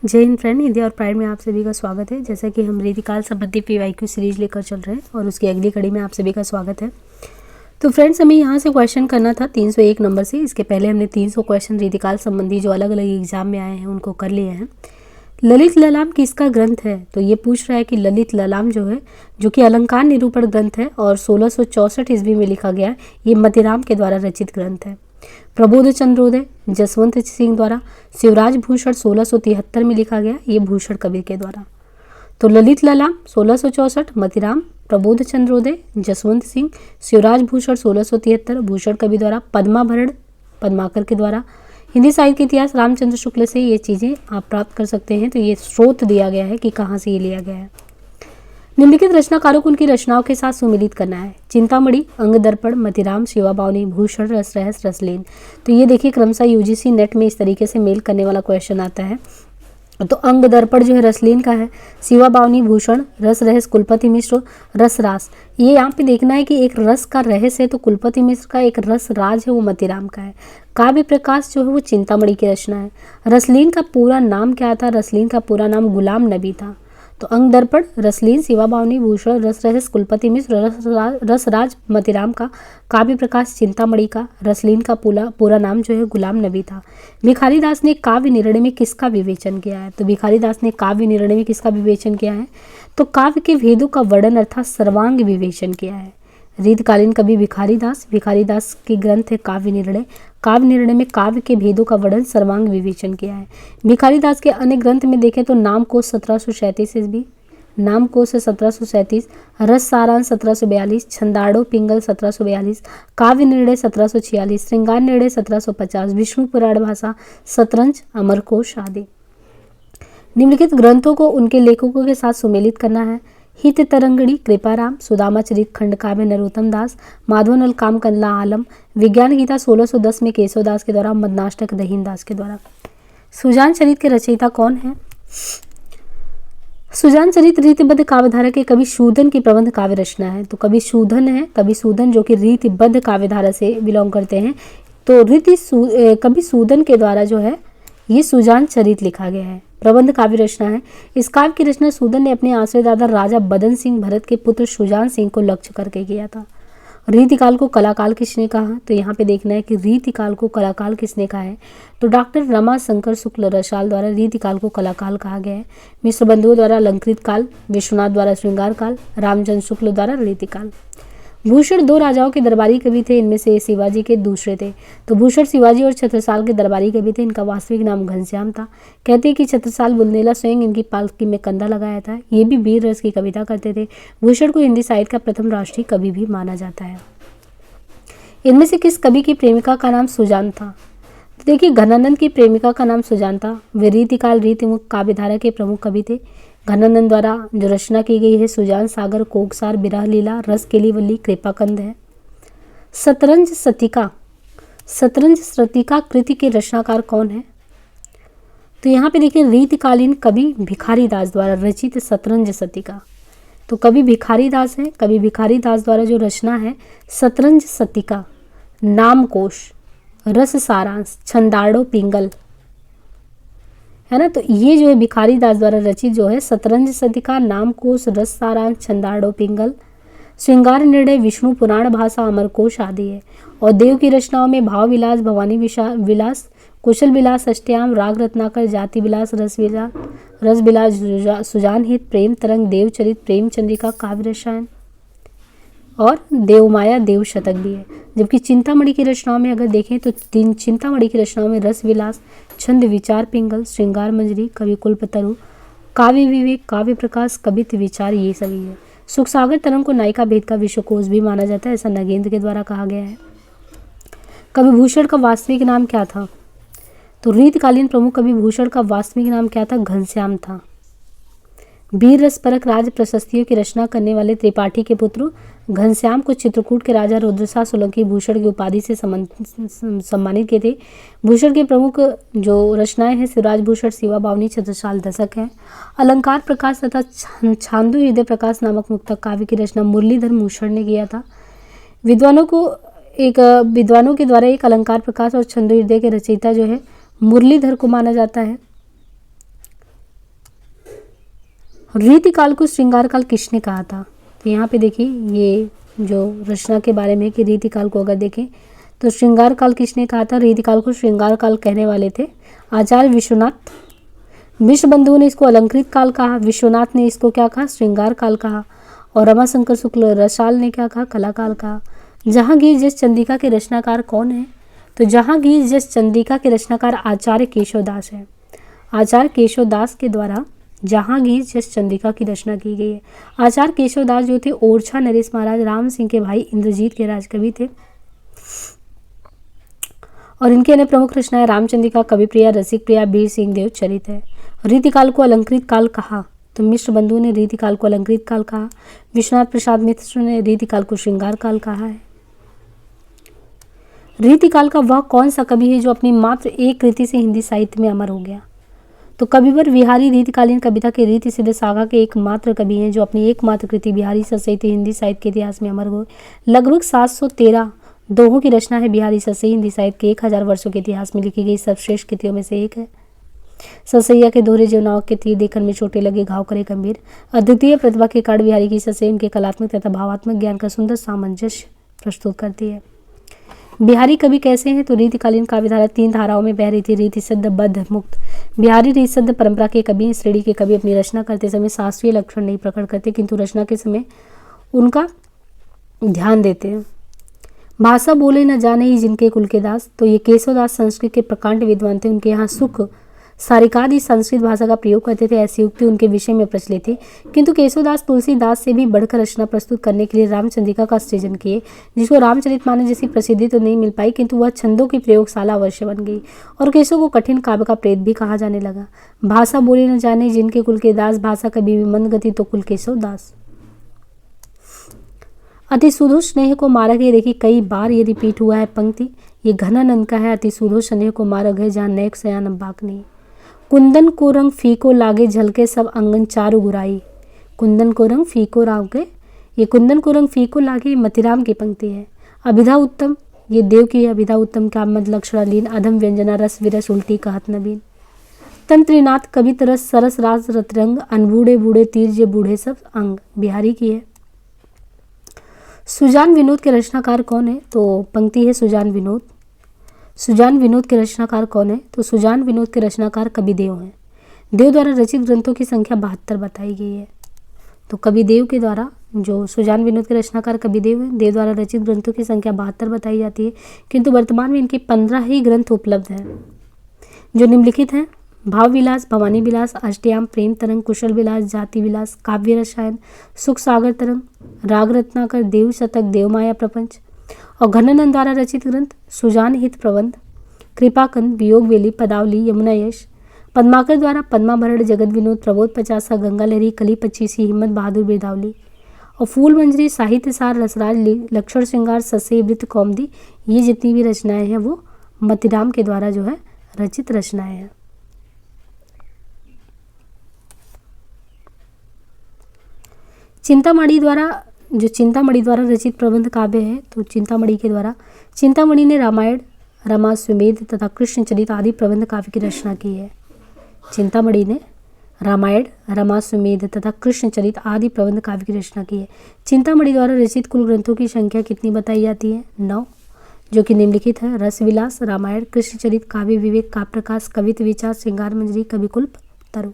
जय हिंद फ्रेंड, हिंदी और प्राइड में आप सभी का स्वागत है। जैसा कि हम रीतिकाल संबंधी पीवाईक्यू सीरीज लेकर चल रहे हैं और उसकी अगली कड़ी में आप सभी का स्वागत है। तो फ्रेंड्स, हमें यहाँ से क्वेश्चन करना था 301 नंबर से। इसके पहले हमने 300 क्वेश्चन रीतिकाल संबंधी जो अलग अलग एग्जाम में आए हैं उनको कर लिए हैं। ललित ललाम किसका ग्रंथ है? तो ये पूछ रहा है कि ललित ललाम जो है, जो कि अलंकार निरूपण ग्रंथ है और 1664 ईस्वी में लिखा गया, ये मतिराम के द्वारा रचित ग्रंथ है। प्रबोध चंद्रोदय जसवंत सिंह द्वारा। शिवराज भूषण 1673 में लिखा गया, ये भूषण कबीर के द्वारा। तो ललित ललाम 1664, मतिराम, प्रबोध चंद्रोदय, जसवंत सिंह, शिवराज भूषण 1673 भूषण कबीर द्वारा, पद्माभरण पद्माकर के द्वारा। हिंदी साहित्य के इतिहास रामचंद्र शुक्ल से ये चीज़ें आप प्राप्त कर सकते हैं। तो ये स्रोत दिया गया है कि कहाँ से ये लिया गया है। निम्नलिखित रचनाकारों को उनकी रचनाओं के साथ सुमिलित करना है। चिंतामणि, अंग दर्पण, मतिराम, शिवा बावनी, भूषण, रस रहस, रसलीन। तो ये देखिए क्रमशः यूजीसी नेट में इस तरीके से मेल करने वाला क्वेश्चन आता है। तो अंग दर्पण जो है रसलीन का है, शिवा बावनी भूषण, रस रहस कुलपति मिश्र, रस रास। ये यहाँ पे देखना है कि एक रस का रहस्य है तो कुलपति मिश्र का, एक रस राज है वो मतिराम का है। काव्य प्रकाश जो है वो चिंतामणि की रचना है। रसलीन का पूरा नाम क्या था? रसलीन का पूरा नाम गुलाम नबी था। तो अंग दर्पण रसलीन, शिवा बावनी भूषण, रस रहस कुलपति मिश्र, रस राज मतिराम का, काव्य प्रकाश चिंतामणि का, रसलीन का पूरा नाम जो है गुलाम नबी था। भिखारी दास ने काव्य निर्णय में किसका विवेचन किया है? तो भिखारी दास ने काव्य निर्णय में किसका विवेचन किया है? तो काव्य के भेदों का वर्णन अर्थात सर्वांग विवेचन किया है। रीतकालीन कवि भिखारी दास के ग्रंथ है काव्य निर्णय। काव्य निर्णय में काव्य के भेदों का वर्णन सर्वांग विवेचन किया है। भिखारी दास के अन्य ग्रंथ में देखें तो नामकोश 1737 ईस्वी, नामकोश 1737, रस सारांश 1742, छंदाड़ो पिंगल 1742, काव्य निर्णय 1746, श्रृंगार निर्णय 1750, विष्णु पुराण भाषा, शतरंज, अमरकोश आदि। निम्नलिखित ग्रंथों को उनके लेखकों के साथ सुमेलित करना है। हित तरंगणी कृपाराम, सुदामा चरित खंड काव्य नरोत्तम दास, माधवनल काम कंदला आलम, विज्ञान गीता 1610 में केशव दास के द्वारा, मदनाष्टक दहीन दास के द्वारा। सुजान चरित के रचयिता कौन है? सुजान चरित रीतिबद्ध काव्यधारा के कवि शूदन की प्रबंध काव्य रचना है। तो कवि शूदन है, कवि शूदन जो कि रीतिबद्ध काव्यधारा से बिलोंग करते हैं। तो कवि शूदन के द्वारा जो है ये सुजान चरित लिखा गया है, प्रबंध काव्य रचना है। इस काव्य की रचना सूदन ने अपने आश्रयदाता राजा बदन सिंह भरत के पुत्र सुजान सिंह को लक्ष्य करके किया था। रीतिकाल को कलाकाल किसने कहा? तो यहाँ पे देखना है कि रीतिकाल को कलाकाल किसने कहा है। तो डॉक्टर रमा शंकर शुक्ल रसाल द्वारा रीतिकाल को कलाकाल कहा गया है। मिश्र बंधुओं द्वारा अलंकृत काल, विश्वनाथ द्वारा श्रृंगार काल, रामचंद्र शुक्ल द्वारा रीतिकाल। भूषण दो राजाओं के दरबारी कवि थे, इनमें से शिवाजी के दूसरे थे। तो भूषण शिवाजी और छत्रसाल के दरबारी कवि थे। इनका वास्तविक नाम घनश्याम था। कहते हैं कि छत्रसाल बुंदेला स्वयं इनकी पालकी में कंधा लगाया था। ये भी वीर रस की कविता करते थे। भूषण को हिंदी साहित्य का प्रथम राष्ट्रीय कवि भी माना जाता है। इनमें से किस कवि की प्रेमिका का नाम सुजान था? तो देखिए, घनानंद की प्रेमिका का नाम सुजान था। वे रीतिकाल रीतिमुख काव्यधारा के प्रमुख कवि थे। घनानंद द्वारा जो रचना की गई है सुजान सागर, कोकसार, बिरह लीला, रस केलीवल्ली, कृपाकंद है। शतरंज सतिका कृति के रचनाकार कौन है? तो यहाँ पे देखिए, रीतिकालीन कवि भिखारी दास द्वारा रचित शतरंज सतिका। तो कवि भिखारी दास है। कवि भिखारी दास द्वारा जो रचना है शतरंज सतिका, नामकोश, रस सारांश, छंदाड़ो पिंगल, है ना। तो ये जो है भिखारी दास द्वारा रचित जो है शतरंज सतिका, नामकोश, रस सारांश, छंदाड़ो पिंगल, श्रृंगार निर्णय, विष्णु पुराण भाषा, अमरकोश आदि है। और देव की रचनाओं में भाव विलास, भवानी विलास, कुशल विलास, अष्टयाम, राग रत्नाकर, जाति विलास, रस विलास, सुजान हित, प्रेम तरंग, देवचरित, प्रेम चंद्रिका, काव्य रसायन और देवमाया, देव शतक भी है। जबकि चिंतामणि की रचनाओं में अगर देखें तो चिंतामणि की रचनाओं में रस विलास, छंद विचार पिंगल, श्रृंगार मंजरी, कवि कुलपतरु, काव्य विवेक, काव्य प्रकाश, कवित्व विचार, ये सभी है। सुख सागर तरंग को नायिका भेद का विश्वकोश भी माना जाता है, ऐसा नगेंद्र के द्वारा कहा गया है। कवि भूषण का वास्तविक नाम क्या था? तो रीतकालीन प्रमुख कवि भूषण का वास्तविक नाम क्या था? घनश्याम था। वीर रस परक राज प्रशस्तियों की रचना करने वाले त्रिपाठी के पुत्र घनश्याम को चित्रकूट के राजा रुद्रसा सोलंकी भूषण की उपाधि से सम्मानित किए थे। भूषण के प्रमुख जो रचनाएं हैं शिवराज भूषण, शिवा बावनी, छत्रसाल दशक है। अलंकार प्रकाश तथा छांदो हृदय प्रकाश नामक मुक्तक काव्य की रचना मुरलीधर भूषण ने किया था। विद्वानों के द्वारा एक अलंकार प्रकाश और छंदो हृदय के रचयिता जो है मुरलीधर को माना जाता है। रीतिकाल को श्रृंगार काल किसने कहा था? तो यहाँ पे देखिए ये जो रचना के बारे में कि रीतिकाल को अगर देखें तो श्रृंगार काल किसने कहा था? रीतिकाल को श्रृंगार काल कहने वाले थे आचार्य विश्वनाथ। विश्वबंधु ने इसको अलंकृत काल कहा, विश्वनाथ ने इसको क्या कहा? श्रृंगार काल कहा। और रमाशंकर शुक्ल रसाल ने क्या कहा? कला काल कहा। जहांगीर जस चंद्रिका के रचनाकार कौन है? तो जहांगीर जस चंद्रिका के रचनाकार आचार्य केशवदास है। आचार्य केशवदास के द्वारा जहांगीर जस चंद्रिका की रचना की गई है। आचार्य केशवदास जो थे ओरछा नरेश महाराज राम सिंह के भाई इंद्रजीत के राजकवि थे और इनके अन्य प्रमुख रचनाएं रामचंद्रिका, कविप्रिया, रसिक प्रिया, वीर सिंह देव चरित है। रीतिकाल को अलंकृत काल कहा तो मिश्र बंधु ने रीतिकाल को अलंकृत काल कहा। विश्वनाथ प्रसाद मिश्र ने रीतिकाल को श्रृंगार काल कहा है। रीतिकाल का वह कौन सा कवि है जो अपनी मात्र एक कृति से हिंदी साहित्य में अमर हो गया? तो कविवर बिहारी रीतिकालीन कविता के रीति सिद्ध सागा के एकमात्र कवि हैं जो अपनी एकमात्र कृति बिहारी सतसई हिंदी साहित्य के इतिहास में अमर हुए। लगभग 713 दोहों की रचना है बिहारी सतसई हिंदी साहित्य के 1000 वर्षों के इतिहास में लिखी गई सर्वश्रेष्ठ कृतियों में से एक है। सतसैया के दोहरे जीवनाओं के तीर देखन में चोटें लगे घाव करे गंभीर। अद्वितीय प्रतिभा के कारण बिहारी की सतसई उनके कलात्मक तथा भावात्मक ज्ञान का सुंदर सामंजस्य प्रस्तुत करती है। बिहारी कवि कैसे हैं? तो रीतिकालीन काव्यधारा 3 धाराओं में बह रही थी, रीति सिद्ध, बद्ध, मुक्त। बिहारी रीति सिद्ध परंपरा के कवि, श्रेणी के कवि अपनी रचना करते समय शास्त्रीय लक्षण नहीं प्रकट करते किंतु रचना के समय उनका ध्यान देते हैं। भाषा बोले न जाने ही जिनके कुल के दास, तो ये केशवदास संस्कृत के प्रकांड विद्वान थे। उनके यहाँ सुख सारिकादि संस्कृत भाषा का प्रयोग करते थे, ऐसी युक्ति उनके विषय में प्रचलित थी। किंतु केशवदास तुलसीदास से भी बढ़कर रचना प्रस्तुत करने के लिए रामचंद्रिका का सृजन किए, जिसको रामचरितमानस जैसी प्रसिद्धि तो नहीं मिल पाई किंतु वह छंदों की प्रयोगशाला अवश्य बन गई और केशव को कठिन काव्य का प्रेत भी कहा जाने लगा। भाषा बोले न जाने जिनके कुल के दास, भाषा कभी भी मंद गति तो कुल केशवदास। अति सुधो स्नेह को मारा गया, देखिए कई बार ये रिपीट हुआ है पंक्ति। ये घनानंद का है, अति सुधो स्नेह को मारा गए जहाँ नैक सयान बाक नहीं। कुंदन को रंग फीको लागे झलके सब अंगन चारु गुराई। कुंदन को रंग फीको लागे, ये कुंदन को रंग फीको लागे मतिराम की पंक्ति है। अभिधा उत्तम, ये देव की है। अभिधा उत्तम का मद लक्षणालीन, अधम व्यंजना रस विरस उल्टी कहत नबीन। तंत्रीनाथ कवि तरस सरस राज रतरंग, अनबूढ़े बूढ़े तीर जे बूढ़े सब अंग, बिहारी की है। सुजान विनोद के रचनाकार कौन है? तो पंक्ति है सुजान विनोद। सुजान विनोद के रचनाकार कौन है? तो सुजान विनोद के रचनाकार कविदेव हैं। देव द्वारा रचित ग्रंथों की संख्या 72 बताई गई है। तो कविदेव के द्वारा जो सुजान विनोद के रचनाकार कविदेव हैं, देव द्वारा रचित ग्रंथों की संख्या 72 बताई जाती है किंतु वर्तमान में इनके 15 ही ग्रंथ उपलब्ध हैं जो निम्नलिखित हैं। भाव विलास, भवानी विलास, अष्टयाम, प्रेम तरंग, कुशल विलास, जाति विलास, काव्य रसायन, सुख सागर तरंग, राग रत्नाकर, देव शतक, देवमाया प्रपंच। और घनानंद द्वारा रचित ग्रंथ सुजान हित प्रबंध, कृपाकंद, वियोग वेली, पदावली, यमुना यश। पद्माकर द्वारा पद्माभरण, जगत विनोद, प्रबोध पचासा, गंगा लहरी, कली 25, हिम्मत बहादुर बिरदावली। और फूल मंजरी, साहित्य सार, रसराज, लक्षण श्रृंगार, ससे वृत्त, कौमदी, ये जितनी भी रचनाएं हैं वो मतिराम के द्वारा जो है रचित रचनाएं हैं। चिंतामणि द्वारा रचित प्रबंध काव्य है, तो चिंतामणि के द्वारा चिंतामणि ने रामायण, रमाश्वमेध तथा कृष्णचरित आदि प्रबंध काव्य की रचना की है। चिंतामणि ने रामायण, रमाश्वमेध तथा कृष्णचरित आदि प्रबंध काव्य की रचना की है। चिंतामणि द्वारा रचित कुल ग्रंथों की संख्या कितनी बताई जाती है? 9, जो कि निम्नलिखित है। रसविलास, रामायण, कृष्णचरित, काव्य विवेक, काव्य प्रकाश, कवित्व विचार, श्रृंगार मंजरी, कविकुल्प, तरु।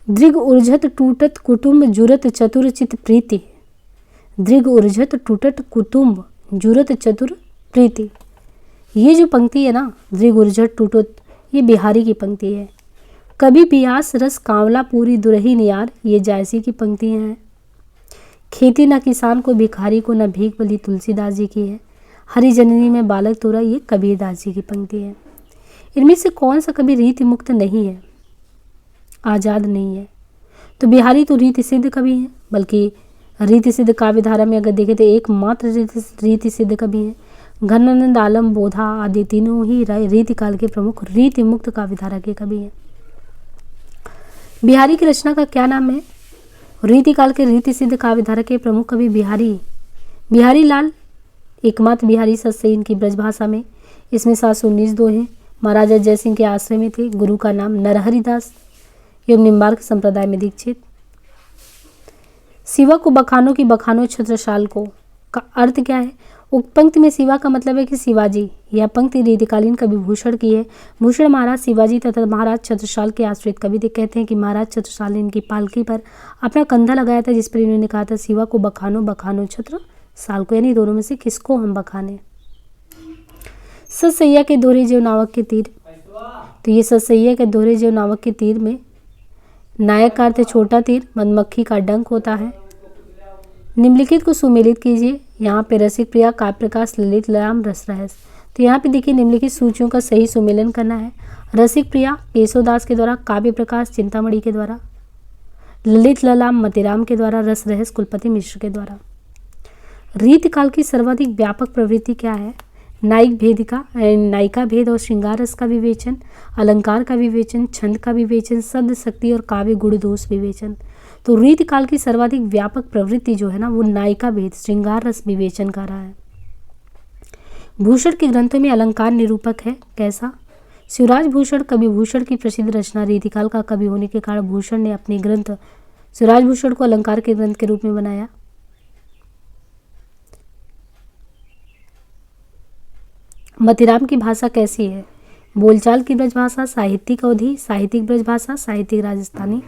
दृग उर्झत टूटत कुटुंब जुरत चतुर चित प्रीति। दृग उर्झत टूटत कुटुंब जुरत चतुर प्रीति, ये जो पंक्ति है ना, दृग उर्झत टूटत, ये बिहारी की पंक्ति है। कभी बियास रस कांवला पूरी दुरही नियार, ये जायसी की पंक्तियाँ हैं। खेती न किसान को भिखारी को न भीख बली, तुलसीदास जी की है। हरि जननी में बालक तोरा, ये कबीरदास जी की पंक्ति है। इनमें से कौन सा कवि रीति मुक्त नहीं है, आज़ाद नहीं है? तो बिहारी तो रीति सिद्ध कवि हैं, बल्कि रीति सिद्ध काव्य धारा में अगर देखें तो एकमात्र रीति सिद्ध कवि हैं। घनानंद, आलम, बोधा आदि तीनों ही रीति काल के प्रमुख रीति मुक्त काव्य धारा के कवि हैं। बिहारी की रचना का क्या नाम है? रीति काल के रीति सिद्ध काव्य धारा के प्रमुख कवि बिहारी लाल एकमात्र बिहारी सतसई इनकी ब्रजभाषा में। इसमें 719 दोहे हैं। महाराजा जयसिंह के आश्रय में थे। गुरु का नाम नरहरि दास। एवं निम्बार्क संप्रदाय में दीक्षित। शिवा को बखानो की बखानो छत्रसाल को का अर्थ क्या है? उक्त पंक्ति में शिवा का मतलब है कि शिवाजी। यह पंक्ति रीतिकालीन कवि भूषण की है। भूषण महाराज शिवाजी तथा महाराज छत्रसाल के आश्रित कवि कहते हैं कि महाराज छत्रसाल ने इनकी पालकी पर अपना कंधा लगाया था, जिस पर इन्होंने कहा था शिवा को बखानो बखानो छत्रसाल को, यानी दोनों में से किसको हम बखाने। सतसैया के दोहरे जेव नावक के तीर, तो ये सतसैया के दोहरे जेव नावक के तीर में नायक का अर्थ छोटा तीर, मधुमक्खी का डंक होता है। निम्नलिखित को सुमेलित कीजिए। यहाँ पे रसिक प्रिया, काव्य प्रकाश, ललित ललाम, रस रहस्य। तो यहाँ पे देखिए निम्नलिखित सूचियों का सही सुमेलन करना है। रसिक प्रिया केशवदास के द्वारा, काव्य प्रकाश चिंतामणि के द्वारा, ललित ललाम मतिराम के द्वारा, रस रहस्य कुलपति मिश्र के द्वारा। रीतिकाल की सर्वाधिक व्यापक प्रवृत्ति क्या है? नायिक भेद का, नायिका भेद और श्रृंगार रस का विवेचन, अलंकार का विवेचन, छंद का विवेचन, शब्द शक्ति और काव्य गुण दोष विवेचन। तो रीतिकाल की सर्वाधिक व्यापक प्रवृत्ति जो है ना, वो नायिका भेद श्रृंगार रस विवेचन का रहा है। भूषण के ग्रंथों में अलंकार निरूपक है। कैसा? शिवराज भूषण कवि भूषण की प्रसिद्ध रचना, रीतिकाल का कवि होने के कारण भूषण ने अपने ग्रंथ शिवराज भूषण को अलंकार के ग्रंथ के रूप में बनाया। मतिराम की भाषा कैसी है? बोलचाल की ब्रजभाषा, साहित्यिक अवधि, साहित्यिक ब्रजभाषा, साहित्यिक राजस्थानी।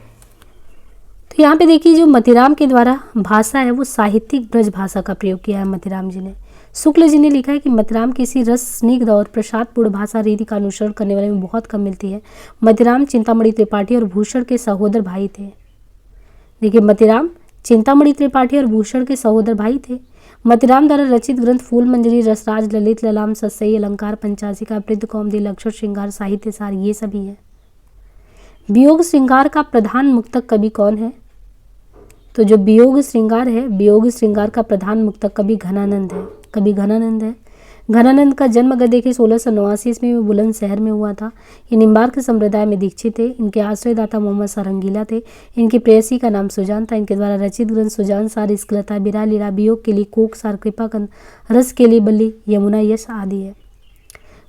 तो यहाँ पे देखिए जो मतिराम के द्वारा भाषा है वो साहित्यिक ब्रजभाषा का प्रयोग किया है मतिराम जी ने। शुक्ल जी ने लिखा है कि मतिराम किसी रस स्निग्ध और प्रसादपूर्ण भाषा रीति का अनुसरण करने वाले में बहुत कम मिलती है। मतिराम चिंतामणि त्रिपाठी और भूषण के सहोदर भाई थे। देखिए मतिराम चिंतामणि त्रिपाठी और भूषण के सहोदर भाई थे। मतिराम द्वारा रचित ग्रंथ फूल मंजरी, रसराज, ललित ललाम, सतसई, अलंकार, पंचासिका, वृद्ध कौमुदी, लक्षण श्रृंगार, साहित्य सार, ये सभी है। वियोग श्रृंगार का प्रधान मुक्तक कवि कौन है? तो जो वियोग श्रृंगार है, वियोग श्रृंगार का प्रधान मुक्तक कवि घनानंद है। कवि घनानंद है। घनानंद का जन्म अगर देखिए 1689 ईस्वी में बुलंदशहर में हुआ था। ये निम्बार्क संप्रदाय में दीक्षित थे। इनके आश्रयदाता मोहम्मद सारंगीला थे। इनकी प्रेयसी का नाम सुजान था। इनके द्वारा रचित ग्रंथ सुजान सार, स्खलता, बिरा लीला, वियोग के लिए कोक सार, कृपाकंद, रस के लिए बल्ली, यमुना यश आदि है।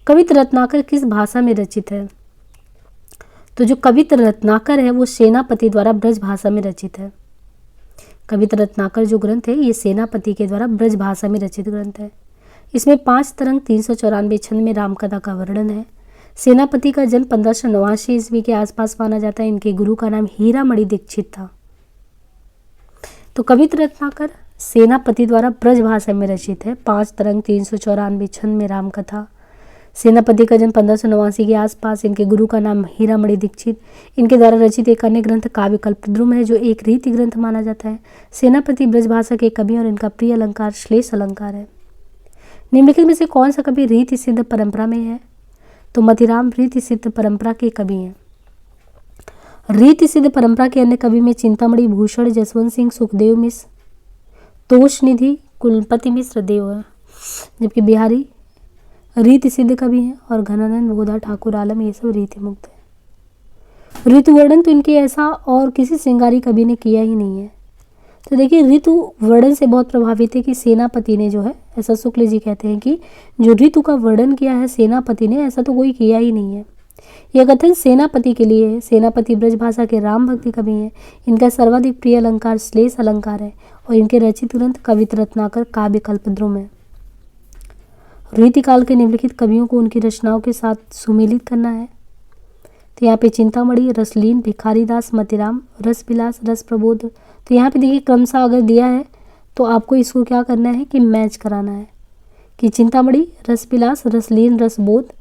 कवित्र रत्नाकर किस भाषा में रचित है? तो जो कवित्र रत्नाकर है वो सेनापति द्वारा ब्रज भाषा में रचित है। कवित्र रत्नाकर जो ग्रंथ है ये सेनापति के द्वारा ब्रज भाषा में रचित ग्रंथ है। इसमें 5 तरंग 394 छंद में रामकथा का वर्णन है। सेनापति का जन्म 1589 ईस्वी के आसपास माना जाता है। इनके गुरु का नाम हीरामणि दीक्षित था। तो कवित्र रत्नाकर सेनापति द्वारा ब्रज भाषा में रचित है। 5 तरंग 394 छंद में रामकथा। सेनापति का जन्म 1589 के आसपास। इनके गुरु का नाम हीरामणि दीक्षित। इनके द्वारा रचित एक अन्य ग्रंथ काव्य कल्पद्रुम है जो एक रीति ग्रंथ माना जाता है। सेनापति ब्रजभाषा के कवि और इनका प्रिय अलंकार श्लेष अलंकार है। निम्नलिखित में से कौन सा कवि रीति सिद्ध परंपरा में है? तो मतिराम रीति सिद्ध परंपरा के कवि हैं। रीति सिद्ध परंपरा के अन्य कवि में चिंतामणि भूषण, जसवंत सिंह, सुखदेव मिश्र, तोषनिधि, कुलपति मिश्र देव है। जबकि बिहारी रीति सिद्ध कवि हैं और घनानंद, भोदा, ठाकुर आलम ये सब रीति मुक्त है। ऋतु वर्णन तो इनके ऐसा और किसी श्रृंगारी कवि ने किया ही नहीं है। तो देखिए ऋतु वर्णन से बहुत प्रभावित है कि सेनापति ने जो है, ऐसा शुक्ल जी कहते हैं कि जो ऋतु का वर्णन किया है सेनापति ने, ऐसा तो कोई किया ही नहीं है। यह कथन सेनापति के लिए है। सेनापति ब्रजभाषा के राम भक्ति कवि हैं। इनका सर्वाधिक प्रिय अलंकार श्लेष अलंकार है और इनके रचित ग्रंथ कवित्र रत्नाकर, काव्य कल्पद्रुम है। रीतिकाल के निम्नलिखित कवियों को उनकी रचनाओं के साथ सुमेलित करना है। तो यहाँ पे चिंतामणि, रसलीन, भिखारीदास, मतिराम, रसविलास, रस प्रबोध। तो यहाँ पे देखिए क्रमशः अगर दिया है तो आपको इसको क्या करना है कि मैच कराना है कि चिंतामणि, रसविलास, रसलीन, रसबोध,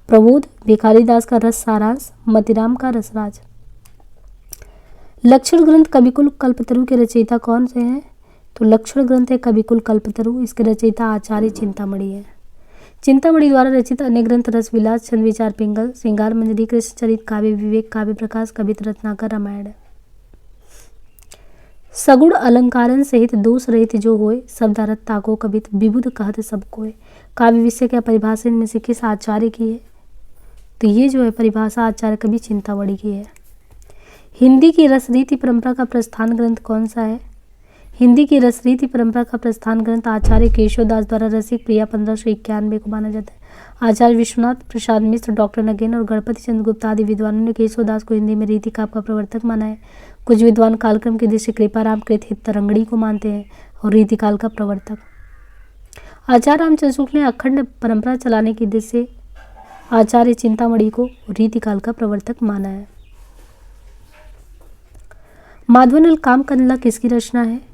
प्रबोध, भिखारीदास का रस सारांश, मतिराम का रसराज। लक्षण ग्रंथ कविकुल कल्पतरु के रचयिता कौन से हैं? तो लक्षण ग्रंथ है कविकुल कल्पतरु। इसके रचयिता आचार्य चिंतामणि है। चिंतामणि द्वारा रचित अन्य ग्रंथ रसविलास, छंद विचार पिंगल, श्रृंगार मंजरी, कृष्ण चरित, काव्य विवेक, काव्य प्रकाश, कवित्र रत्नाकर, रामायण है। सगुण अलंकारन सहित दोष रहित जो होए, शब्दारथ ताको कवित, विबुध कहत सब कोय। काव्य विषय क्या परिभाषा इनमें से किस आचार्य की है? तो ये जो है परिभाषा आचार्य कवि चिंतामणि की है। हिंदी की रस रीति परंपरा का प्रस्थान ग्रंथ कौन सा है? हिंदी की रसरीति परंपरा का प्रस्थान ग्रंथ आचार्य केशवदास द्वारा रसिक प्रिया 1591 को माना जाता है। आचार्य विश्वनाथ प्रसाद मिश्र, डॉक्टर नगेन और गणपति चंद्र गुप्ता आदि विद्वानों ने केशवदास को हिंदी में रीति काव्य का प्रवर्तक माना है। कुछ विद्वान कालक्रम की दृष्टि कृपाराम कृत तरंगड़ी को मानते हैं और रीतिकाल का प्रवर्तक। आचार्य रामचंद्र शुक्ल ने अखंड परंपरा चलाने की दृष्टि से आचार्य चिंतामणि को रीतिकाल का प्रवर्तक माना है। माधवानल कामकंदला किसकी रचना है?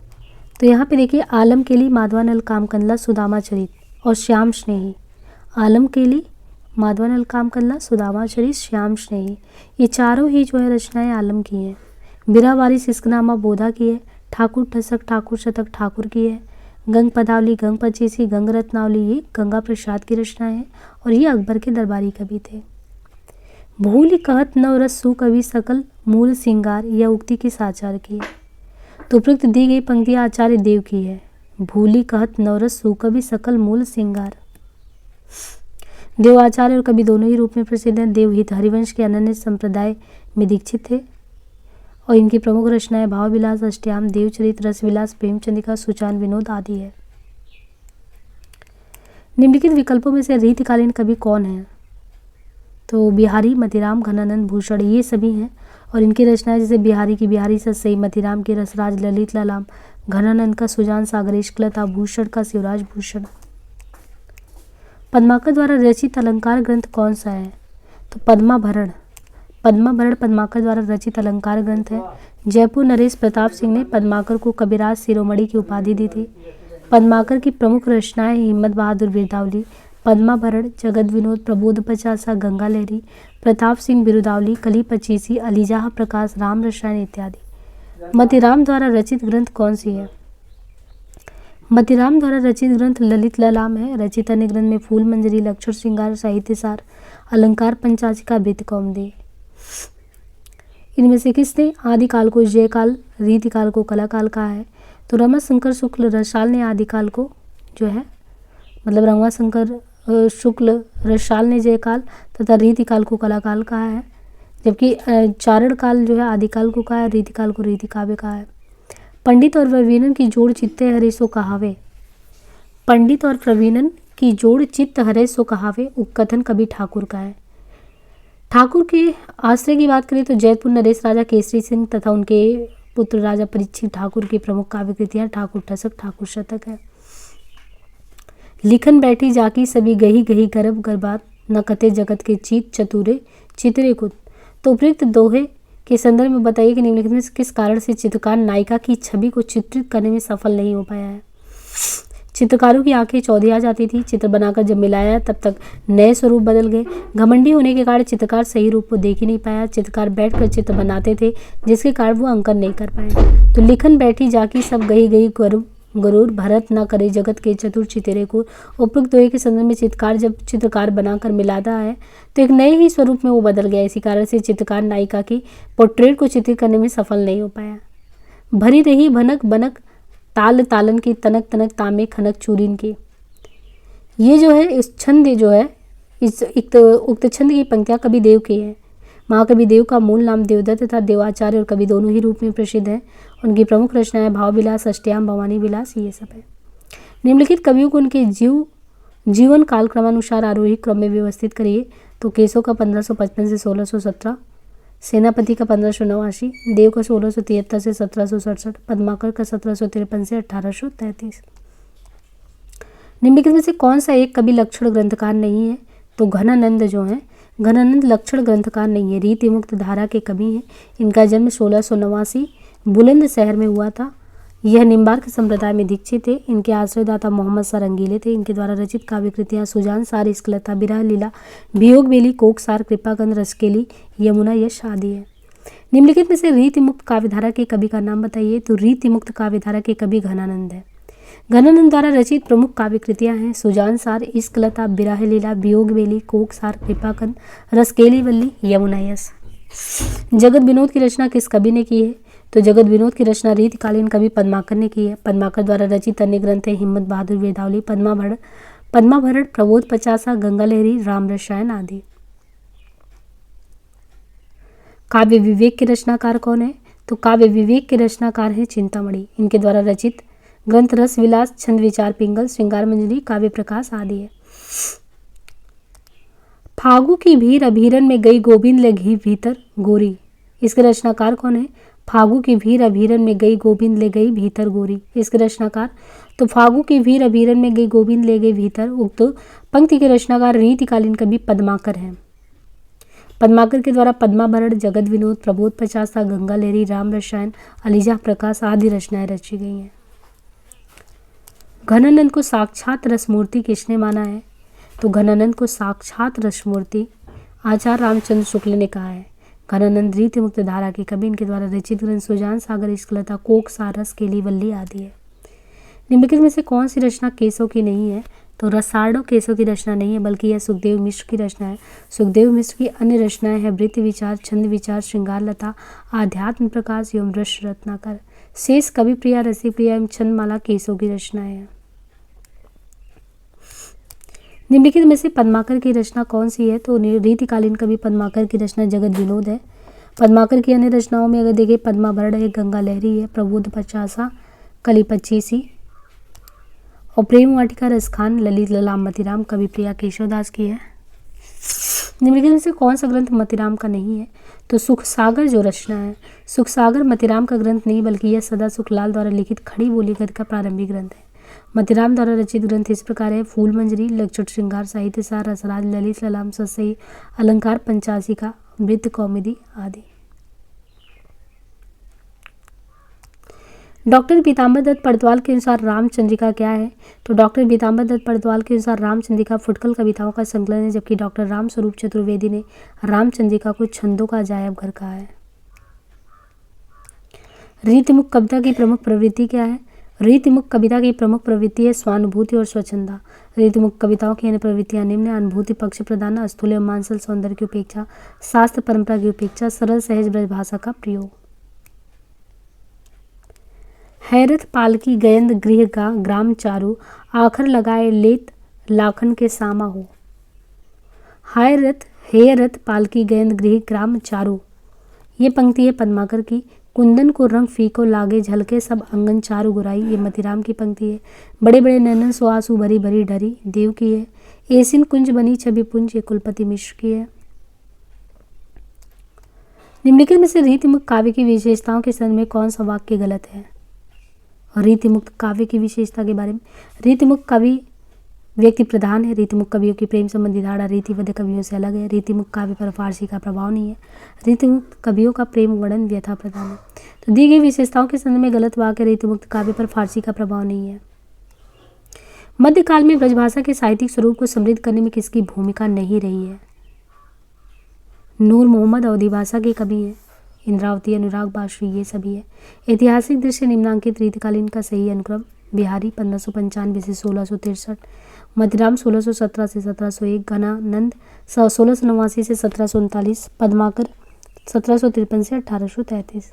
तो यहाँ पे देखिए, आलम केली, माधवानल कामकंदला, सुदामा चरित और श्याम स्नेही। आलम केली, माधवानल कामकंदला, सुदामा चरित, श्याम स्नेही, ये चारों ही जो है रचनाएं आलम की हैं। बिरहा वारिस सिस्कनामा बोधा की है। ठाकुर ठसक, ठाकुर शतक ठाकुर की है। गंग पदावली, गंग पचीसी, गंग रत्नावली ये गंगा प्रसाद की रचना है और ये अकबर के दरबारी कवि थे। भूल कहत नव रस सु कवि सकल मूल सिंगार, यह उक्ति किस आचार्य की है? तो उपरोक्त दी गई पंक्तियां आचार्य देव की है। भूली कहत नवरस सुकवि सकल मूल सिंगार। देव आचार्य और कवि दोनों ही रूप में प्रसिद्ध हैं। देवहित हरिवंश के अनन्य संप्रदाय में दीक्षित थे और इनकी प्रमुख रचनाएं भाव विलास, अष्टयाम, देवचरित, रसविलास, प्रेमचंद्रिका, सुचान विनोद आदि है। निम्नलिखित विकल्पों में से रीतिकालीन कवि कौन है? तो बिहारी, मतिराम, घनानंद, भूषण ये सभी हैं और इनकी रचनाएं जैसे बिहारी की बिहारी सतसई, मतिराम की रसराज, ललित ललाम, घनानंद का सुजान सागर इश्कलता, भूषण का शिवराज भूषण। पद्माकर द्वारा रचित अलंकार ग्रंथ कौन सा है? तो पद्माभरण। पद्माभरण पद्माकर द्वारा रचित अलंकार ग्रंथ है। जयपुर नरेश प्रताप सिंह ने पद्माकर को कविराज शिरोमणि की उपाधि दी थी। पद्माकर की प्रमुख रचनाएं हिम्मत बहादुर बिरदावली, पद्माभरण, जगत विनोद, प्रबोध पचासा, गंगा लहरी, प्रताप सिंह बिरुदावली, कली पचीसी, अलीजाह प्रकाश, राम रसायन इत्यादि। मतिराम द्वारा रचित ग्रंथ कौन सी है? मतिराम द्वारा रचित ग्रंथ ललित ललाम है। रचित अन्य ग्रंथ में फूल मंजरी, लक्षण श्रृंगार, साहित्यसार, अलंकार पंचाचिका, वृत्त कौमुदी। इनमें से किसने आदिकाल को जयकाल, रीतिकाल को कलाकाल कहा है? तो रमाशंकर शुक्ल रसाल ने आदिकाल को जो है मतलब रमाशंकर शुक्ल रसाल ने जयकाल तथा रीतिकाल को कलाकाल कहा है, जबकि चारण काल जो है आदिकाल को कहा है, रीतिकाल को रीतिकाव्य कहा है। पंडित और प्रवीणन की जोड़ चित्ते हरे सो कहावे। पंडित और प्रवीणन की जोड़ चित्त हरे सो कहावे उपकथन कवि ठाकुर का है। ठाकुर के आश्रय की बात करें तो जयपुर नरेश राजा केसरी सिंह तथा उनके पुत्र राजा परीक्षित ठाकुर की प्रमुख काव्य कृतियां ठाकुर ठसक, ठाकुर शतक है। लिखन बैठी जाकी सभी गही गही गर्भ गर्भात, न कते जगत के चीत चतुरे चितरे कुत। तो उपयुक्त दोहे के संदर्भ में बताइए कि निम्नलिखित में किस कारण से चित्रकार नायिका की छवि को चित्रित करने में सफल नहीं हो पाया है? चित्रकारों की आंखें चौधी आ जाती थी। चित्र बनाकर जब मिलाया तब तक नए स्वरूप बदल गए। घमंडी होने के कारण चित्रकार सही रूप को देख ही नहीं पाया। चित्रकार बैठकर चित्र बनाते थे जिसके कारण वो अंकन नहीं कर पाए। तो लिखन बैठी जाकी सब गही गही गरुर भरत न करे जगत के चतुर चितेरे को। उपयुक्त दोहे के संदर्भ में चित्रकार जब चित्रकार बनाकर मिलाता है तो एक नए ही स्वरूप में वो बदल गया। इसी कारण से चित्रकार नायिका की पोर्ट्रेट को चित्रित करने में सफल नहीं हो पाया। भरी रही भनक बनक ताल तालन की, तनक तनक तामे खनक चूरिन की। ये जो है इस छंद जो है इस उक्त छंद की पंक्तियां कवि देव की है। महाकवि देव का मूल नाम देवदत्त तथा देवाचार्य और कवि दोनों ही रूप में प्रसिद्ध है। उनकी प्रमुख रचनाएं भाव विलास, अष्टयाम, भवानी विलास ये सब है। निम्नलिखित कवियों को उनके जीवन काल क्रमानुसार आरोही क्रम में व्यवस्थित करिए। तो केशव का 1555 से 1617, सेनापति का 1589, देव का 1673 से 1767, पद्माकर का 1753 से 1833। निम्नलिखित में से कौन सा एक कवि लक्षण ग्रंथकार नहीं है? तो घनानंद जो है घनानंद लक्षण ग्रंथकार नहीं है, रीति मुक्त धारा के कवि हैं। इनका जन्म 1689 बुलंदशहर में हुआ था। यह निम्बार्क संप्रदाय में दीक्षित थे। इनके आश्रयदाता मोहम्मद शाह रंगीले थे। इनके द्वारा रचित काव्य कृतियां सुजान सार, इश्कलता, बिरह लीला, वियोग बेली, कोक सार, कृपाकंद, रसकेली, यमुना यश आदि है। निम्नलिखित में से रीति मुक्त काव्यधारा के कवि का नाम बताइए। तो रीति मुक्त काव्यधारा के कवि घनानंद है। घनानंद द्वारा रचित प्रमुख काव्य कृतियां हैं सुजान सार, इश्कलता, बिरह लीला, वियोग बेली, कोक सार, कृपाकंद, रसकेली वल्ली, यमुना यश। जगत विनोद की रचना किस कवि ने की है? तो जगत विनोद की रचना रीतिकालीन कवि पद्माकर ने की है। पद्माकर द्वारा रचित अन्य ग्रंथ है हिम्मत बहादुर बिरदावली, पद्माभरण, प्रबोध पचासा, गंगा लहरी, राम रसायन आदि। काव्य विवेक के रचनाकार कौन है? तो काव्य विवेक के रचनाकार हैं चिंतामणि। इनके द्वारा रचित ग्रंथ रस विलास, छंद विचार पिंगल, श्रृंगार मंजरी, काव्य प्रकाश आदि है। फागु की भीर अभीरन में गई गोविंद ले घी भीतर गोरी, इसके रचनाकार कौन है? फागु की भीर अभीरन में गई गोविंद ले गई भीतर गोरी, इसके रचनाकार। तो फागु की भीर अभीरन में गई गोविंद ले गई भीतर, उक्त पंक्ति के रचनाकार रीतिकालीन कवि पद्माकर हैं। पद्माकर के द्वारा पद्माभरण, जगत विनोद, प्रबोध पचासा, गंगा लहरी, राम रसायन, अलीजा प्रकाश आदि रचनाएं रची गई हैं। घनानंद को साक्षात रसमूर्ति किसने माना है? तो घनानंद को साक्षात रसमूर्ति आचार्य रामचंद्र शुक्ल ने कहा है। घनानंद रीति मुक्त धारा के कवि। इनके द्वारा रचित ग्रंथ सुजान सागर, इश्कलता, कोक, सारस, केली, वल्ली आदि है। निम्नलिखित में से कौन सी रचना केसव की नहीं है? तो रसार्णव केसव की रचना नहीं है, बल्कि यह सुखदेव मिश्र की रचना है। सुखदेव मिश्र की अन्य रचनाएं हैं वृत्ति विचार, छंद विचार, श्रृंगार लता, आध्यात्म प्रकाश एवं रस रत्नाकर। शेष कवि प्रिया, रसी प्रिया एवं छंदमाला केसव की रचनाएं हैं। निम्नलिखित में से पद्माकर की रचना कौन सी है? तो रीतिकालीन कवि पद्माकर की रचना जगत विनोद है। पद्माकर की अन्य रचनाओं में अगर देखें, पद्माभरण है, गंगा लहरी है, प्रबोध पचासा, कली पच्चीसी और प्रेम वाटिका, रसखान, ललित ललाम, मतिराम, कवि प्रिया केशवदास की है। निम्नलिखित में से कौन सा ग्रंथ मतिराम का नहीं है? तो सुख सागर जो रचना है, सुख सागर मतिराम का ग्रंथ नहीं, बल्कि यह सदा सुखलाल द्वारा लिखित खड़ी बोली गद्य का प्रारंभिक ग्रंथ है। मतिराम द्वारा रचित ग्रंथ इस प्रकार है: फूल मंजरी, लक्षण, श्रृंगार, साहित्य सार, रसराज, ललित ललाम, सतसई, अलंकार, पंचासिका, वृत्त कौमुदी आदि। डॉक्टर पीताम्बर दत्त पड़तवाल के अनुसार रामचंद्रिका क्या है? तो डॉक्टर पीताम्बर दत्त पड़तवाल के अनुसार रामचंद्रिका फुटकल कविताओं का संकलन है, जबकि डॉक्टर राम स्वरूप चतुर्वेदी ने रामचंद्रिका को छंदों का अजायब घर कहा है। रीतिमुख कविता की प्रमुख प्रवृत्ति क्या है? रीतिमुख कविता की प्रमुख प्रवृत्ति है स्वानुभूति और स्वच्छंदा। रीतिमुख कविताओं की अन्य प्रवृत्तियां निम्न: अनुभूति पक्ष प्रदान, स्थूल एवं मांसल सौंदर्य की उपेक्षा, शास्त्र परंपरा की उपेक्षा, सरल सहज ब्रज भाषा का प्रयोग। हैरत पालकी गयंद गृह गा ग्राम चारू, आखर लगाए लेत लाखन के सामा हो। हैरत पालकी गयंद गृह ग्राम चारू, ये पंक्ति है पद्माकर की। कुंदन को रंग फीको लागे झलके सब अंगन चारू गुराई, ये मतिराम की पंक्ति है। बड़े बड़े नैनन सुआसु भरी भरी डरी, देव की है। एसिन कुंज बनी छवि पुंज, ये कुलपति मिश्र की है। निम्नलिखित में से रीतिमुक्त काव्य की विशेषताओं के संदर्भ में कौन सा वाक्य गलत है? रीतिमुक्त काव्य की विशेषता के बारे में: रीतिमुक्त कवि व्यक्ति प्रधान है। रीतिमुक्त कवियों की प्रेम संबंधी धारणा रीतिबद्ध कवियों से अलग है। रीतिमुक्त काव्य पर फारसी का प्रभाव नहीं है। रीतिमुक्त कवियों का प्रेम वर्णन व्यथा प्रधान है। तो दी गई विशेषताओं के संदर्भ में गलत वाक्य: रीतिमुक्त काव्य पर फारसी का प्रभाव नहीं है। मध्यकाल में ब्रजभाषा के साहित्यिक स्वरूप को समृद्ध करने में किसकी भूमिका नहीं रही है? नूर मोहम्मद अवधी भाषा के कवि हैं। इंद्रावती, अनुराग बाश्री, ये सभी है। ऐतिहासिक दृश्य निम्नांकित रीतिकालीन का सही अनुक्रम: बिहारी 1595 से 1663, मतिराम 1617 से 1701, घनानंद 1689 से 1739, पद्माकर 1753 से 1833।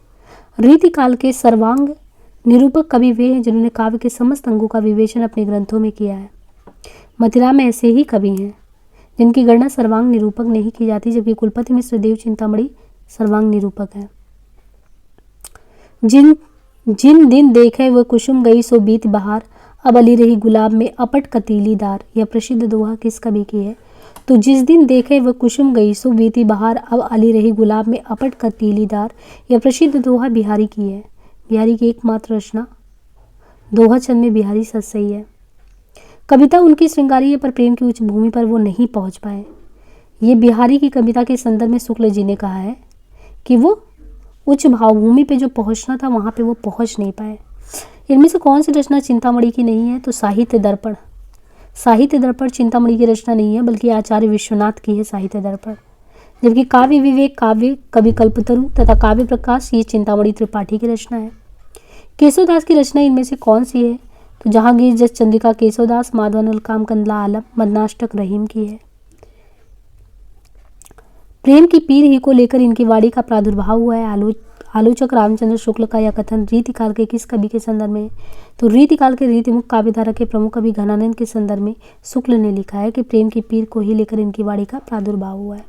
रीतिकाल के सर्वांग निरूपक कवि वे हैं जिन्होंने काव्य के समस्त अंगों का विवेचन अपने ग्रंथों में किया है। मतिराम ऐसे ही कवि हैं जिनकी गणना सर्वांग निरूपक नहीं की जाती, जबकि कुलपति मिश्र देव चिंतामणि सर्वांग निरूपक है। जिन दिन देखे वह कुसुम गई सो बीत बहार, अब अली रही गुलाब में अपट कतीली दार, यह प्रसिद्ध दोहा किस कवि की है? तो जिस दिन देखे वह कुसुम गई सो बीती बहार, अब अली रही गुलाब में अपट कतीली दार, यह प्रसिद्ध दोहा बिहारी की है। बिहारी की एकमात्र रचना दोहा छंद में बिहारी सतसई है। कविता उनकी श्रृंगारी है, पर प्रेम की उच्च भूमि पर वो नहीं पहुंच पाए। ये बिहारी की कविता के संदर्भ में शुक्ल जी ने कहा है कि वो उच्च भावभूमि पे जो पहुंचना था वहां पे वो पहुंच नहीं पाए। इनमें से कौन सी रचना चिंतामणि की नहीं है? तो साहित्य दर्पण। साहित्य दर्पण चिंतामणि की रचना नहीं है, बल्कि आचार्य विश्वनाथ की है साहित्य दर्पण। जबकि काव्य विवेक, काव्य कवि कल्पतरु तथा काव्य प्रकाश, ये चिंतामणि त्रिपाठी की रचना है। केशवदास की रचना इनमें से कौन सी है? तो जहांगीर, जस चंद्रिका केशवदास, माधवानल काम कंदला आलम, मदनाष्टक रहीम की है। प्रेम की पीर ही को लेकर इनकी वाणी का प्रादुर्भाव हुआ है। आलोचक रामचंद्र शुक्ल का यह कथन रीतिकाल के किस कवि के संदर्भ में? तो रीतिकाल के रीतिमुख काव्यधारा के प्रमुख कवि घनानंद के संदर्भ में शुक्ल ने लिखा है कि प्रेम की पीर को ही लेकर इनकी वाणी का प्रादुर्भाव हुआ है।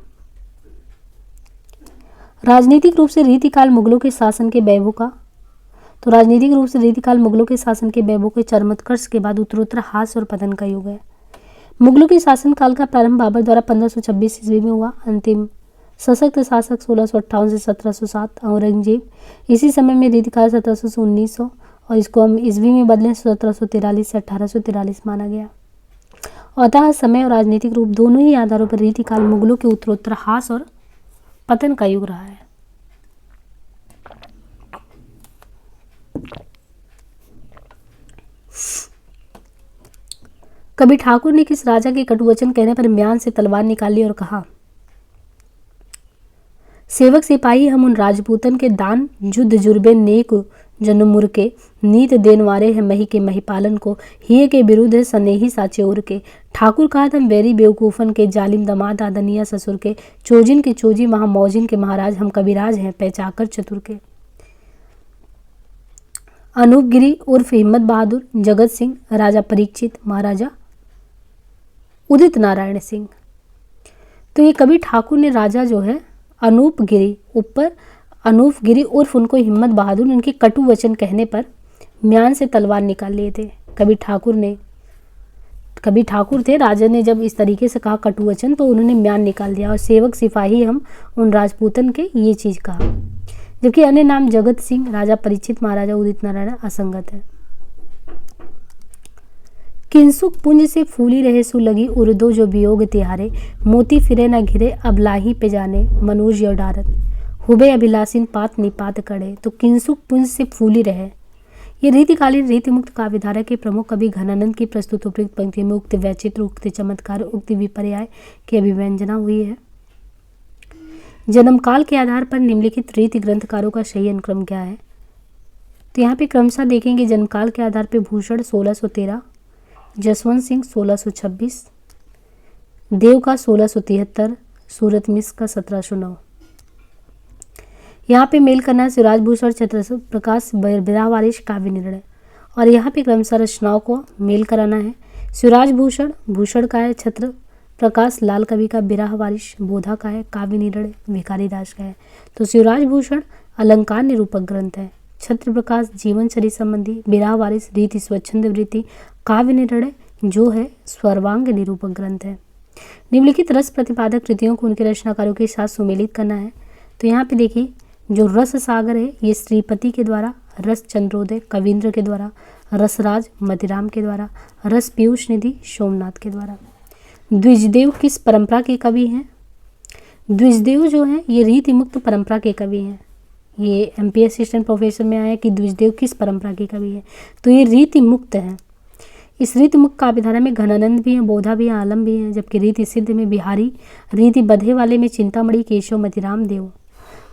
राजनीतिक रूप से रीतिकाल मुगलों के शासन के वैभव का, तो राजनीतिक रूप से रीतिकाल मुगलों के शासन के वैभव के चरमोत्कर्ष के बाद उत्तरोत्तर ह्रास और पतन का युग है। मुगलों के शासनकाल का प्रारंभ बाबर द्वारा 1526 ईस्वी में हुआ। अंतिम सशक्त शासक 1658 से 1707 औरंगजेब। इसी समय में रीतिकाल 1700 से 1900 और इसको हम ईस्वी में बदलें 1743 से 1843 माना गया। अतः समय और राजनीतिक रूप दोनों ही आधारों पर रीतिकाल मुगलों के उत्तरोत्तर ह्रास और पतन का युग रहा है। कभी ठाकुर ने किस राजा के कटुवचन कहने पर म्यान से तलवार निकाली और कहा, सेवक सिपाही हम उन राजपूतन के दान जुद्ध जुर्बे नेक जनमुर के नीत देनवारे हैं मही के महिपालन को हिये के विरुद्ध है सनेही साचे उर के। ठाकुर कहा हम वेरी बेवकूफन के जालिम दमाद आदनिया ससुर के चोजिन के चोजी महामौजिन के महाराज हम कविराज हैं पहचाकर चतुर के। अनूप गिरी उर्फ हिम्मत बहादुर, जगत सिंह, राजा परीक्षित, महाराजा उदित नारायण सिंह। तो ये कवि ठाकुर ने राजा जो है अनूप गिरी उर्फ उनको हिम्मत बहादुर उनके कटु वचन कहने पर म्यान से तलवार निकाल लिए थे। कवि ठाकुर थे, राजा ने जब इस तरीके से कहा कटु वचन तो उन्होंने म्यान निकाल दिया और सेवक सिपाही हम उन राजपूतन के ये चीज कहा। जबकि अन्य नाम जगत सिंह, राजा परीक्षित, महाराजा उदित नारायण असंगत है। किंसुक पुंज से फूली रहे सु लगी उर्दो जो वियोग तिहारे मोती फिरे न घिरे अब लाही पे जाने मनोज यो डारत हुबे अभिलाषिन पात निपात कड़े। तो किंसुक पुंज से फूली रहे, ये रीतिकालीन रीतिमुक्त काव्यधारा के प्रमुख कवि घनानंद की प्रस्तुत उपयुक्त पंक्ति में उक्त वैचित्र, उक्त चमत्कार, उक्त विपर्याय की अभिव्यंजना हुई है। जन्मकाल के आधार पर निम्नलिखित रीति ग्रंथकारों का सही अनुक्रम क्या है? तो यहाँ पे क्रमशः देखेंगे जन्मकाल के आधार पर भूषण 1613, जसवंत सिंह 1626, देव का 1673, सूरत मिश्र का 1709। यहाँ पे मेल करना है शिवराज भूषण, छत्र प्रकाश, बिरहवारिश, काव्य निर्णय। और यहाँ पे क्रमशः रचनाओं को मेल कराना है। शिवराज भूषण का है, छत्र प्रकाश लाल कवि का, बिरहवारिश बोधा का है, काव्य निर्णय भिखारी दास का है। तो शिवराज भूषण अलंकार निरूपक ग्रंथ है, छत्र प्रकाश जीवन चरित संबंधी, बिरहवारिश रीति स्वच्छंद वृत्ति, काव्य निर्णय जो है स्वरवांग निरूपक ग्रंथ है। निम्नलिखित रस प्रतिपादक कृतियों को उनके रचनाकारों के साथ सुमेलित करना है। तो यहाँ पे देखिए जो रस सागर है ये श्रीपति के द्वारा, रस चंद्रोदय कविंद्र के द्वारा, रसराज मतिराम के द्वारा, रस पीयूष निधि सोमनाथ के द्वारा। द्विजदेव किस परंपरा के कवि हैं? द्विजदेव जो हैं ये रीति मुक्त परंपरा के कवि हैं। ये एमपी असिस्टेंट प्रोफेसर में आया कि द्विजदेव किस परंपरा के कवि हैं, तो ये रीति मुक्त हैं। इस रीति मुक्त काव्यधारा में घनानंद भी हैं, बोधा भी हैं, आलम भी हैं। जबकि रीति सिद्ध में बिहारी, रीति बधे वाले में चिंतामणि, केशव, मतिराम देव।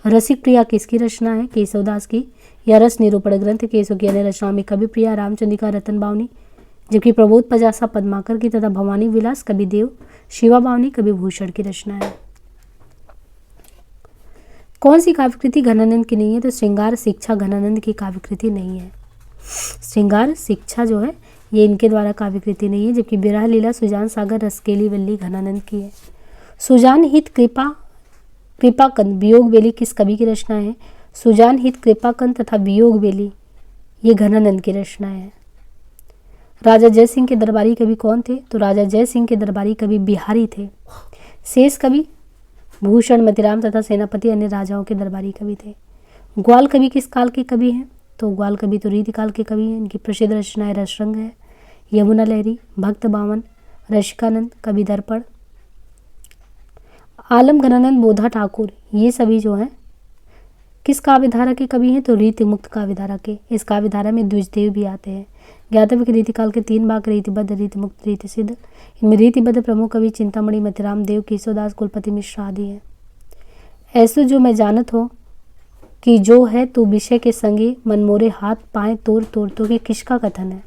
रसिक प्रिया किसकी रचना है? केशवदास की। या रस निरूपण ग्रंथ केशव की अन्य रचनाओं में कवि प्रिया, रामचंद्रिका, रतन बावनी। जबकि प्रबोध पजासा पद्माकर की तथा भवानी विलास कवि देव, शिवा बावनी कवि भूषण की रचना है। कौन सी काव्यकृति घनानंद की नहीं है? तो श्रृंगार शिक्षा घनानंद की काव्यकृति नहीं है। श्रृंगार शिक्षा जो है ये इनके द्वारा काव्यकृति नहीं है। जबकि विरह लीला, सुजान सागर, रसकेली वल्ली घनानंद की है। सुजान हित कृपाकंद, वियोग बेली किस कवि की रचना है? सुजान हित कृपाकंद तथा वियोग बेली ये घनानंद की रचना है। राजा जय सिंह के दरबारी कवि कौन थे? तो राजा जय सिंह के दरबारी कवि बिहारी थे। शेष कवि भूषण, मतिराम तथा सेनापति अन्य राजाओं के दरबारी कवि थे। ग्वाल कवि किस काल के कवि हैं? तो ग्वाल कवि तो रीतिकाल के कवि हैं। इनकी प्रसिद्ध रचनाएं रसरंग है, यमुना लहरी, भक्त बावन, रसिकानंद, कवि दर्पण। आलम, घनानंद, बोधा, ठाकुर ये सभी जो हैं किस काव्यधारा के कवि हैं? तो रीति मुक्त काव्यधारा के। इस काव्यधारा में द्विजदेव भी आते हैं। ज्ञातव्य के रीतिकाल के 3 भाग रीतिबद्ध, रीति मुक्त, रीति सिद्ध। इनमें रीतिबद्ध प्रमुख कवि चिंतामणि, मतिराम देव, केशवदास, कुलपति मिश्र आदि हैं। ऐसो जो मैं जानत हो कि जो है तू विषय के संगी मनमोरे हाथ पाए तोड़ तोड़ तो कि किसका कथन है?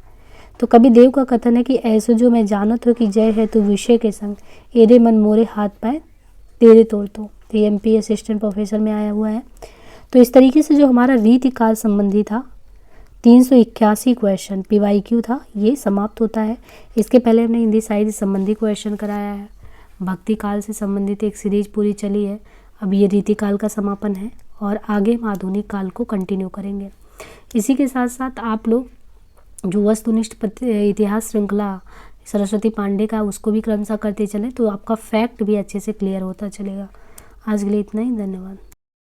तो कवि देव का कथन है कि ऐसो जो मैं जानत हो कि जय है तू विषय के संग एरे मनमोरे हाथ पाए तेरे तोड़ तो। एमपी असिस्टेंट प्रोफेसर में आया हुआ है। तो इस तरीके से जो हमारा रीतिकाल संबंधी था 381 क्वेश्चन PYQ था ये समाप्त होता है। इसके पहले हमने हिंदी साहित्य संबंधी क्वेश्चन कराया है। भक्ति काल से संबंधित एक सीरीज पूरी चली है। अब ये रीतिकाल का समापन है और आगे हम आधुनिक काल को कंटिन्यू करेंगे। इसी के साथ साथ आप लोग जो वस्तुनिष्ठ इतिहास श्रृंखला सरस्वती पांडे का उसको भी क्रमशः करते चलें तो आपका फैक्ट भी अच्छे से क्लियर होता चलेगा। आज के लिए इतना ही, धन्यवाद।